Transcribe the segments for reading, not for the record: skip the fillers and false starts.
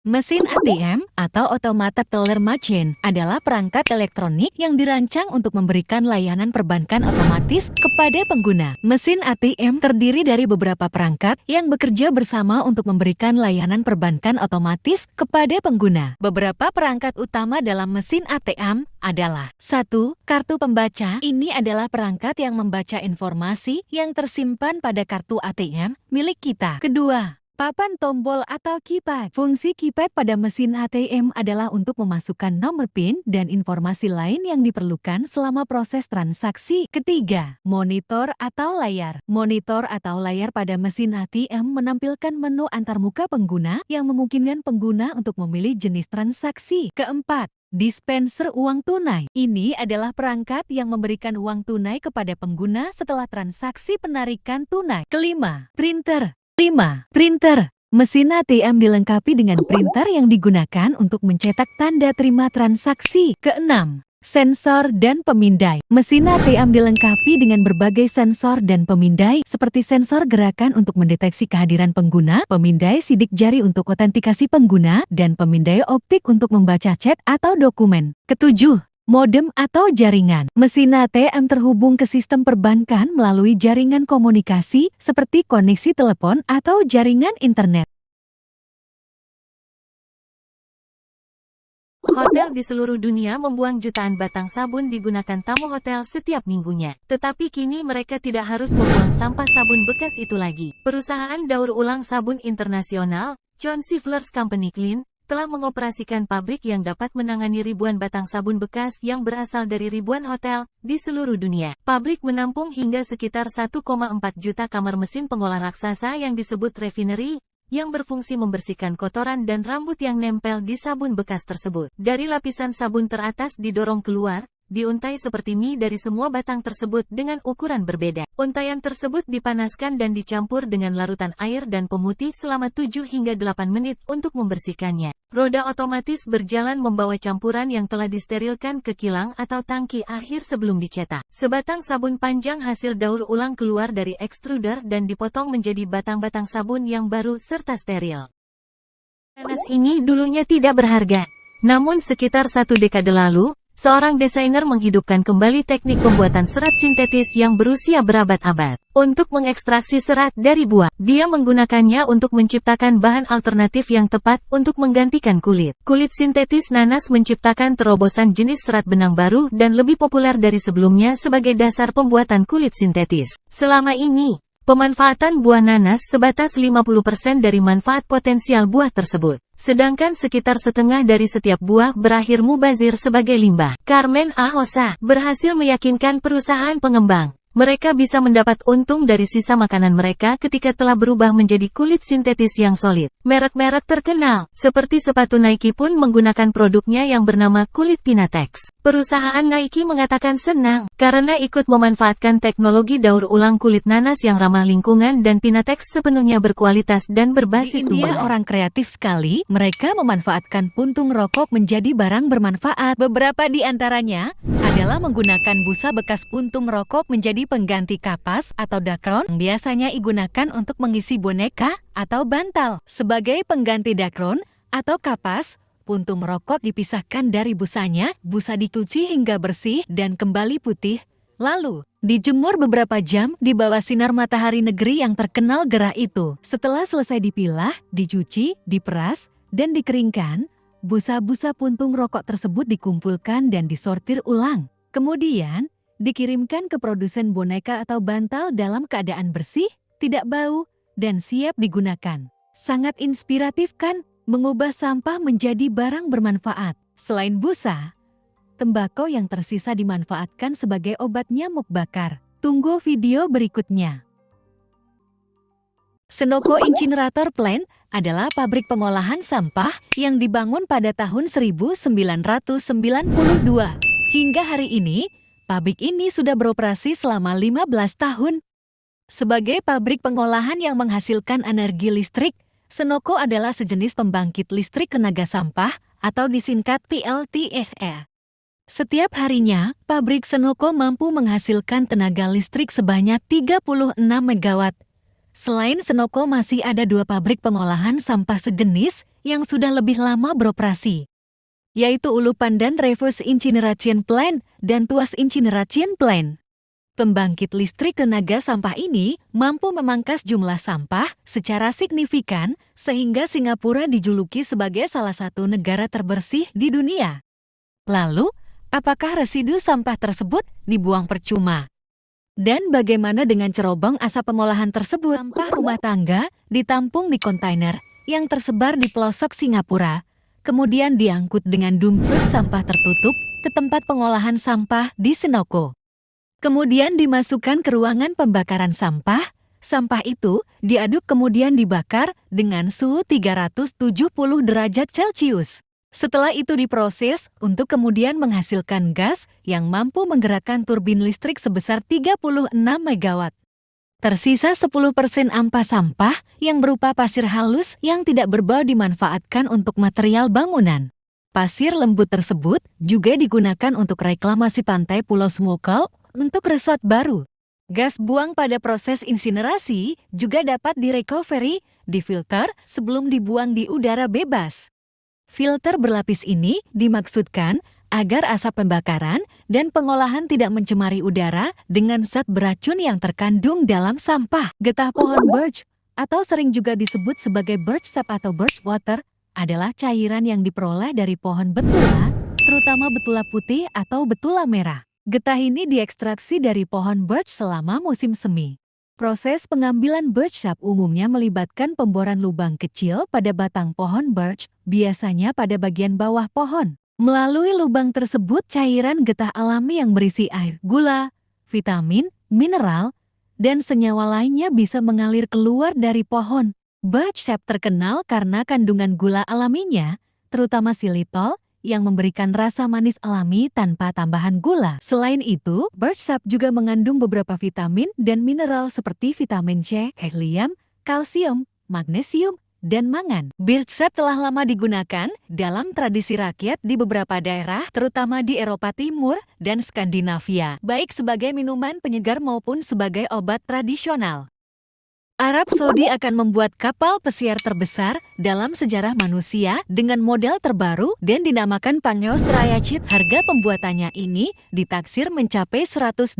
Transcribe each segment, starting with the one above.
Mesin ATM atau Automated Teller Machine adalah perangkat elektronik yang dirancang untuk memberikan layanan perbankan otomatis kepada pengguna. Mesin ATM terdiri dari beberapa perangkat yang bekerja bersama untuk memberikan layanan perbankan otomatis kepada pengguna. Beberapa perangkat utama dalam mesin ATM adalah 1. Kartu pembaca. Ini adalah perangkat yang membaca informasi yang tersimpan pada kartu ATM milik kita. Kedua, papan tombol atau keypad. Fungsi keypad pada mesin ATM adalah untuk memasukkan nomor PIN dan informasi lain yang diperlukan selama proses transaksi. Ketiga, monitor atau layar. Monitor atau layar pada mesin ATM menampilkan menu antarmuka pengguna yang memungkinkan pengguna untuk memilih jenis transaksi. Keempat, dispenser uang tunai. Ini adalah perangkat yang memberikan uang tunai kepada pengguna setelah transaksi penarikan tunai. Kelima, printer. 5. Printer. Mesin ATM dilengkapi dengan printer yang digunakan untuk mencetak tanda terima transaksi. Keenam, sensor dan pemindai. Mesin ATM dilengkapi dengan berbagai sensor dan pemindai seperti sensor gerakan untuk mendeteksi kehadiran pengguna, pemindai sidik jari untuk otentikasi pengguna, dan pemindai optik untuk membaca chat atau dokumen. Ketujuh, modem atau jaringan. Mesin ATM terhubung ke sistem perbankan melalui jaringan komunikasi seperti koneksi telepon atau jaringan internet. Hotel di seluruh dunia membuang jutaan batang sabun digunakan tamu hotel setiap minggunya. Tetapi kini mereka tidak harus membuang sampah sabun bekas itu lagi. Perusahaan daur ulang sabun internasional, John Sievers Company Clean, telah mengoperasikan pabrik yang dapat menangani ribuan batang sabun bekas yang berasal dari ribuan hotel di seluruh dunia. Pabrik menampung hingga sekitar 1,4 juta kamar mesin pengolah raksasa yang disebut refinery, yang berfungsi membersihkan kotoran dan rambut yang nempel di sabun bekas tersebut. Dari lapisan sabun teratas didorong keluar, diuntai seperti mie dari semua batang tersebut dengan ukuran berbeda. Untaian tersebut dipanaskan dan dicampur dengan larutan air dan pemutih selama 7 hingga 8 menit untuk membersihkannya. Roda otomatis berjalan membawa campuran yang telah disterilkan ke kilang atau tangki akhir sebelum dicetak. Sebatang sabun panjang hasil daur ulang keluar dari extruder dan dipotong menjadi batang-batang sabun yang baru serta steril. Nanas ini dulunya tidak berharga. Namun sekitar 1 dekade lalu, seorang desainer menghidupkan kembali teknik pembuatan serat sintetis yang berusia berabad-abad. Untuk mengekstraksi serat dari buah, dia menggunakannya untuk menciptakan bahan alternatif yang tepat untuk menggantikan kulit. Kulit sintetis nanas menciptakan terobosan jenis serat benang baru dan lebih populer dari sebelumnya sebagai dasar pembuatan kulit sintetis. Selama ini, pemanfaatan buah nanas sebatas 50% dari manfaat potensial buah tersebut. Sedangkan sekitar setengah dari setiap buah berakhir mubazir sebagai limbah. Carmen Ahosa berhasil meyakinkan perusahaan pengembang. Mereka bisa mendapat untung dari sisa makanan mereka ketika telah berubah menjadi kulit sintetis yang solid. Merek-merek terkenal, seperti sepatu Nike pun menggunakan produknya yang bernama kulit Pinatex. Perusahaan Nike mengatakan senang, karena ikut memanfaatkan teknologi daur ulang kulit nanas yang ramah lingkungan dan Pinatex sepenuhnya berkualitas dan berbasis Di India, orang kreatif sekali. Mereka memanfaatkan puntung rokok menjadi barang bermanfaat. Beberapa di antaranya adalah menggunakan busa bekas puntung rokok menjadi pengganti kapas atau dakron yang biasanya digunakan untuk mengisi boneka atau bantal. Sebagai pengganti dakron atau kapas, puntung rokok dipisahkan dari busanya, busa dicuci hingga bersih dan kembali putih, lalu dijemur beberapa jam di bawah sinar matahari negeri yang terkenal gerah itu. Setelah selesai dipilah, dicuci, diperas, dan dikeringkan, busa-busa puntung rokok tersebut dikumpulkan dan disortir ulang. Kemudian, dikirimkan ke produsen boneka atau bantal dalam keadaan bersih, tidak bau, dan siap digunakan. Sangat inspiratif kan? Mengubah sampah menjadi barang bermanfaat. Selain busa, tembakau yang tersisa dimanfaatkan sebagai obat nyamuk bakar. Tunggu video berikutnya. Senoko Incinerator Plant adalah pabrik pengolahan sampah yang dibangun pada tahun 1992. Hingga hari ini, pabrik ini sudah beroperasi selama 15 tahun. Sebagai pabrik pengolahan yang menghasilkan energi listrik, Senoko adalah sejenis pembangkit listrik tenaga sampah atau disingkat PLTSE. Setiap harinya, pabrik Senoko mampu menghasilkan tenaga listrik sebanyak 36 megawatt. Selain Senoko masih ada 2 pabrik pengolahan sampah sejenis yang sudah lebih lama beroperasi, yaitu Ulu Pandan Reverse Incineration Plant dan Tuas Incineration Plant. Pembangkit listrik tenaga sampah ini mampu memangkas jumlah sampah secara signifikan sehingga Singapura dijuluki sebagai salah satu negara terbersih di dunia. Lalu, apakah residu sampah tersebut dibuang percuma? Dan bagaimana dengan cerobong asap pengolahan tersebut? Sampah rumah tangga ditampung di kontainer yang tersebar di pelosok Singapura, kemudian diangkut dengan dump truk sampah tertutup ke tempat pengolahan sampah di Senoko. Kemudian dimasukkan ke ruangan pembakaran sampah. Sampah itu diaduk kemudian dibakar dengan suhu 370 derajat Celcius. Setelah itu diproses untuk kemudian menghasilkan gas yang mampu menggerakkan turbin listrik sebesar 36 MW. Tersisa 10% ampas sampah yang berupa pasir halus yang tidak berbau dimanfaatkan untuk material bangunan. Pasir lembut tersebut juga digunakan untuk reklamasi pantai Pulau Smokal untuk resort baru. Gas buang pada proses insinerasi juga dapat direcovery, difilter sebelum dibuang di udara bebas. Filter berlapis ini dimaksudkan agar asap pembakaran dan pengolahan tidak mencemari udara dengan zat beracun yang terkandung dalam sampah. Getah pohon birch, atau sering juga disebut sebagai birch sap atau birch water, adalah cairan yang diperoleh dari pohon betula, terutama betula putih atau betula merah. Getah ini diekstraksi dari pohon birch selama musim semi. Proses pengambilan birch sap umumnya melibatkan pemboran lubang kecil pada batang pohon birch, biasanya pada bagian bawah pohon. Melalui lubang tersebut, cairan getah alami yang berisi air, gula, vitamin, mineral, dan senyawa lainnya bisa mengalir keluar dari pohon. Birch sap terkenal karena kandungan gula alaminya, terutama xilitol, yang memberikan rasa manis alami tanpa tambahan gula. Selain itu, birch sap juga mengandung beberapa vitamin dan mineral seperti vitamin C, helium, kalsium, magnesium, dan mangan. Birch sap telah lama digunakan dalam tradisi rakyat di beberapa daerah, terutama di Eropa Timur dan Skandinavia, baik sebagai minuman penyegar maupun sebagai obat tradisional. Arab Saudi akan membuat kapal pesiar terbesar dalam sejarah manusia dengan model terbaru dan dinamakan Pangeos Triachid. Harga pembuatannya ini ditaksir mencapai 125,7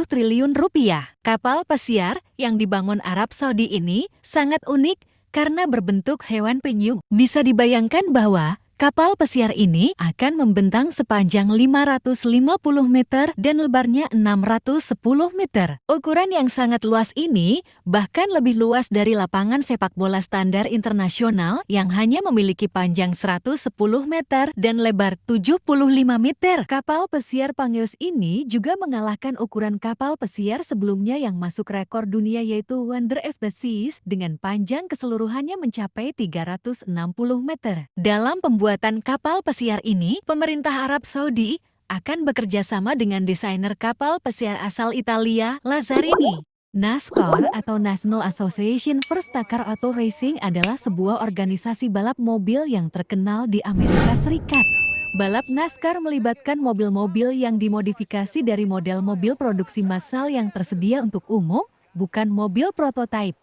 triliun rupiah. Kapal pesiar yang dibangun Arab Saudi ini sangat unik karena berbentuk hewan penyu. Bisa dibayangkan bahwa kapal pesiar ini akan membentang sepanjang 550 meter dan lebarnya 610 meter. Ukuran yang sangat luas ini bahkan lebih luas dari lapangan sepak bola standar internasional yang hanya memiliki panjang 110 meter dan lebar 75 meter. Kapal pesiar Pangeos ini juga mengalahkan ukuran kapal pesiar sebelumnya yang masuk rekor dunia yaitu Wonder of the Seas dengan panjang keseluruhannya mencapai 360 meter. Dalam pembuatan kapal pesiar ini, pemerintah Arab Saudi akan bekerja sama dengan desainer kapal pesiar asal Italia, Lazzarini. NASCAR atau National Association for Car Auto Racing adalah sebuah organisasi balap mobil yang terkenal di Amerika Serikat. Balap NASCAR melibatkan mobil-mobil yang dimodifikasi dari model mobil produksi massal yang tersedia untuk umum, bukan mobil prototipe.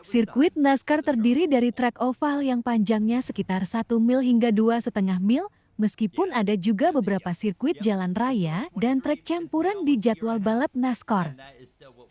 Sirkuit NASCAR terdiri dari trek oval yang panjangnya sekitar 1 mil hingga 2,5 mil, meskipun ada juga beberapa sirkuit jalan raya dan trek campuran di jadwal balap NASCAR.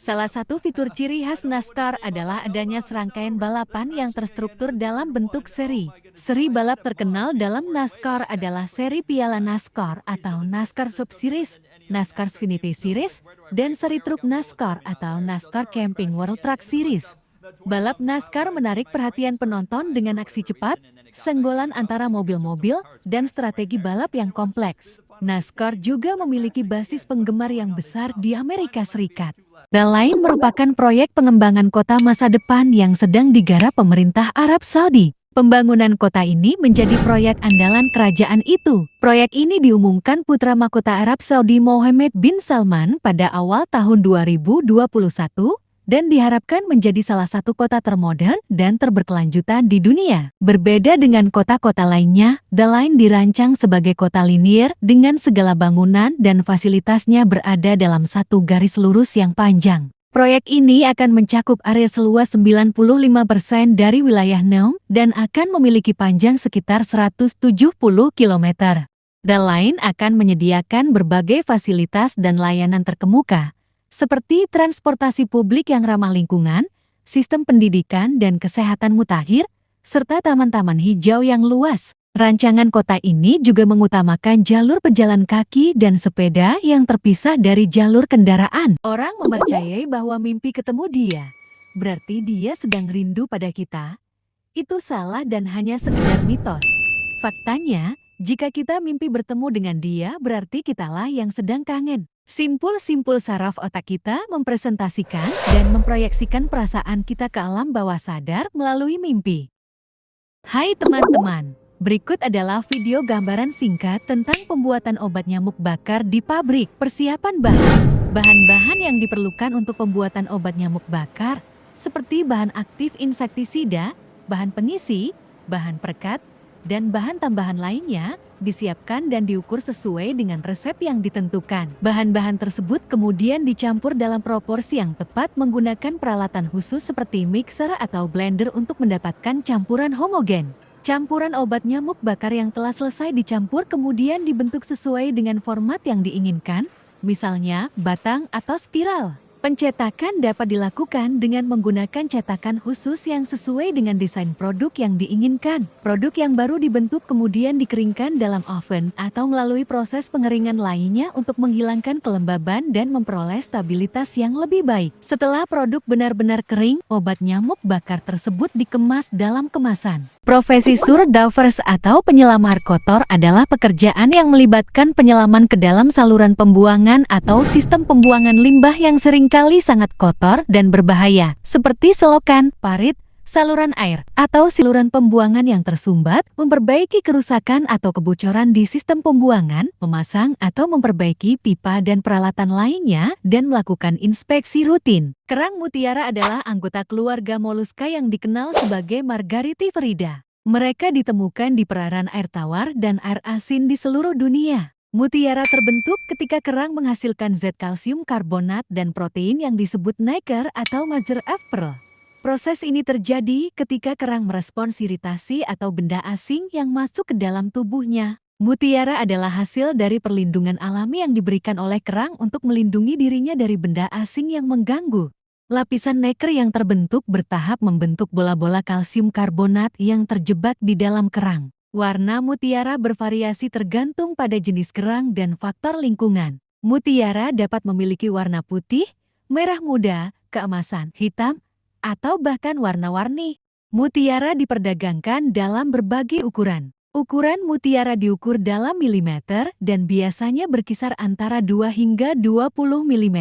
Salah satu fitur ciri khas NASCAR adalah adanya serangkaian balapan yang terstruktur dalam bentuk seri. Seri balap terkenal dalam NASCAR adalah seri Piala NASCAR atau NASCAR Cup Series, NASCAR Xfinity Series, dan seri truk NASCAR atau NASCAR Camping World Truck Series. Balap NASCAR menarik perhatian penonton dengan aksi cepat, senggolan antara mobil-mobil, dan strategi balap yang kompleks. NASCAR juga memiliki basis penggemar yang besar di Amerika Serikat. Dan lain merupakan proyek pengembangan kota masa depan yang sedang digarap pemerintah Arab Saudi. Pembangunan kota ini menjadi proyek andalan kerajaan itu. Proyek ini diumumkan putra mahkota Arab Saudi Mohammed bin Salman pada awal tahun 2021, dan diharapkan menjadi salah satu kota termodern dan terberkelanjutan di dunia. Berbeda dengan kota-kota lainnya, The Line dirancang sebagai kota linier dengan segala bangunan dan fasilitasnya berada dalam satu garis lurus yang panjang. Proyek ini akan mencakup area seluas 95% dari wilayah Neom dan akan memiliki panjang sekitar 170 km. Dan lain akan menyediakan berbagai fasilitas dan layanan terkemuka, seperti transportasi publik yang ramah lingkungan, sistem pendidikan dan kesehatan mutakhir, serta taman-taman hijau yang luas. Rancangan kota ini juga mengutamakan jalur pejalan kaki dan sepeda yang terpisah dari jalur kendaraan. Orang mempercayai bahwa mimpi ketemu dia, berarti dia sedang rindu pada kita. Itu salah dan hanya sekedar mitos. Faktanya, jika kita mimpi bertemu dengan dia, berarti kitalah yang sedang kangen. Simpul-simpul saraf otak kita mempresentasikan dan memproyeksikan perasaan kita ke alam bawah sadar melalui mimpi. Hai teman-teman, berikut adalah video gambaran singkat tentang pembuatan obat nyamuk bakar di pabrik. Persiapan bahan. Bahan-bahan yang diperlukan untuk pembuatan obat nyamuk bakar, seperti bahan aktif insektisida, bahan pengisi, bahan perekat, dan bahan tambahan lainnya, disiapkan dan diukur sesuai dengan resep yang ditentukan. Bahan-bahan tersebut kemudian dicampur dalam proporsi yang tepat menggunakan peralatan khusus seperti mixer atau blender untuk mendapatkan campuran homogen. Campuran obat nyamuk bakar yang telah selesai dicampur kemudian dibentuk sesuai dengan format yang diinginkan, misalnya batang atau spiral. Pencetakan dapat dilakukan dengan menggunakan cetakan khusus yang sesuai dengan desain produk yang diinginkan. Produk yang baru dibentuk kemudian dikeringkan dalam oven atau melalui proses pengeringan lainnya untuk menghilangkan kelembaban dan memperoleh stabilitas yang lebih baik. Setelah produk benar-benar kering, obat nyamuk bakar tersebut dikemas dalam kemasan. Profesi surdavers atau penyelamat kotor adalah pekerjaan yang melibatkan penyelaman ke dalam saluran pembuangan atau sistem pembuangan limbah yang seringkali sangat kotor dan berbahaya, seperti selokan, parit, saluran air, atau saluran pembuangan yang tersumbat, memperbaiki kerusakan atau kebocoran di sistem pembuangan, memasang atau memperbaiki pipa dan peralatan lainnya, dan melakukan inspeksi rutin. Kerang mutiara adalah anggota keluarga moluska yang dikenal sebagai Margaritiferidae. Mereka ditemukan di perairan air tawar dan air asin di seluruh dunia. Mutiara terbentuk ketika kerang menghasilkan zat kalsium karbonat dan protein yang disebut nacre atau mother of pearl. Proses ini terjadi ketika kerang merespons iritasi atau benda asing yang masuk ke dalam tubuhnya. Mutiara adalah hasil dari perlindungan alami yang diberikan oleh kerang untuk melindungi dirinya dari benda asing yang mengganggu. Lapisan nacre yang terbentuk bertahap membentuk bola-bola kalsium karbonat yang terjebak di dalam kerang. Warna mutiara bervariasi tergantung pada jenis kerang dan faktor lingkungan. Mutiara dapat memiliki warna putih, merah muda, keemasan, hitam, atau bahkan warna-warni. Mutiara diperdagangkan dalam berbagai ukuran. Ukuran mutiara diukur dalam milimeter dan biasanya berkisar antara 2 hingga 20 mm.